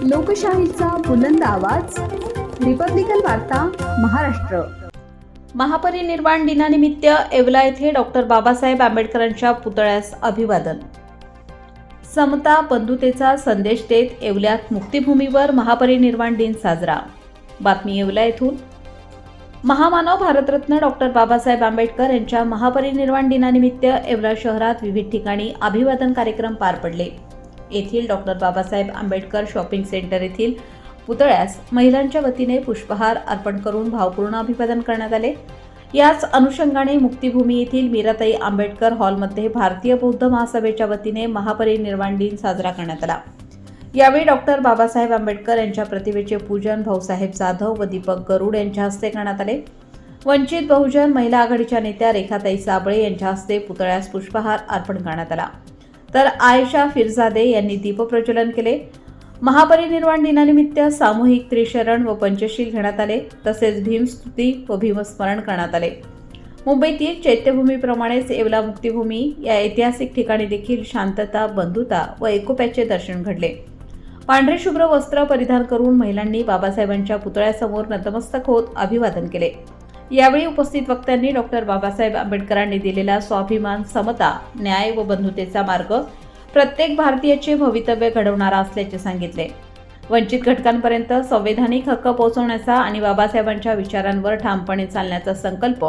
लोकशाहीचा बुलंद आवाज, रिपब्लिकन वार्ता, महाराष्ट्र। महापरिनिर्वाण दिनानिमित्त येवला येथे डॉक्टर बाबासाहेब आंबेडकरांच्या पुतळ्यास अभिवादन। समता बंधुतेचा संदेश देत येवल्यात मुक्तिभूमीवर महापरिनिर्वाण दिन साजरा। बातमी येवला येथून। महामानव भारतरत्न डॉक्टर बाबासाहेब आंबेडकर यांच्या महापरिनिर्वाण दिनानिमित्त येवला शहरात विविध ठिकाणी अभिवादन कार्यक्रम पार पडले। येथील doctor Babasaheb Ambedkar shopping centre येथील पुतळ्यास महिलांच्या वतीने पुष्पहार अर्पण करून भावपूर्ण अभिवादन करण्यात आले। याच अनुषंगाने मुक्तिभूमी येथील मीराताई आंबेडकर हॉलमध्ये भारतीय बौद्ध महासभेच्या वतीने महापरिनिर्वाण दिन साजरा करण्यात आला। यावेळी डॉक्टर बाबासाहेब आंबेडकर यांच्या प्रतिमेचे पूजन भाऊसाहेब जाधव व दीपक गरुड यांच्या हस्ते करण्यात आले। वंचित बहुजन महिला आघाडीच्या नेत्या रेखाताई साबळे यांच्या हस्ते पुतळ्यास पुष्पहार अर्पण करण्यात आला, तर आयशा फिरजादे यांनी दीपप्रज्वलन केले। महापरिनिर्वाण दिनानिमित्त सामूहिक त्रिशरण व पंचशील घेण्यात आले, तसेच भीमस्तुती व भीमस्मरण करण्यात आले। मुंबईतील चैत्यभूमीप्रमाणेच येवला मुक्तिभूमी या ऐतिहासिक ठिकाणी देखील शांतता, बंधुता व एकोप्याचे दर्शन घडले। पांढरे शुभ्र वस्त्र परिधान करून महिलांनी बाबासाहेबांच्या पुतळ्यासमोर नतमस्तक होत अभिवादन केले। यावेळी उपस्थित वक्त्यांनी डॉक्टर बाबासाहेब आंबेडकरांनी दिलेला स्वाभिमान, समता, न्याय व बंधुतेचा मार्ग प्रत्येक भारतीयाचे भवितव्य घडवणारा असल्याचे सांगितले। वंचित घटकांपर्यंत संवैधानिक हक्क पोहोचवण्याचा आणि बाबासाहेबांच्या विचारांवर ठामपणे चालण्याचा संकल्प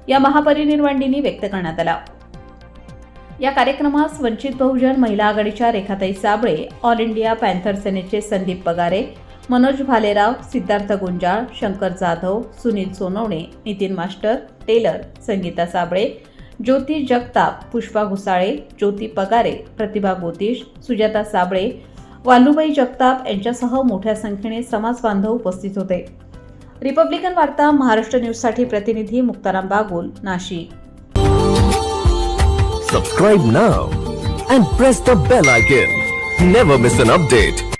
या महापरिनिर्वाण दिनी व्यक्त करण्यात आला। या कार्यक्रमास वंचित बहुजन महिला आघाडीच्या रेखाताई साबळे, ऑल इंडिया पॅन्थर सेनेचे संदीप पगारे, मनोज भालेराव, सिद्धार्थ गुंजाळ, शंकर जाधव, सुनील सोनवणे, नितीन मास्टर, टेलर, संगीता साबळे, ज्योती जगताप, पुष्पा घुसाळे, ज्योती पगारे, प्रतिभा गोतीश, सुजाता साबळे, वालुबाई जगताप यांच्यासह मोठ्या संख्येने समाज बांधव उपस्थित होते। रिपब्लिकन वार्ता महाराष्ट्र न्यूजसाठी प्रतिनिधी Muktaram Bagul, Nashik. Subscribe now and press the bell icon. Never miss an update.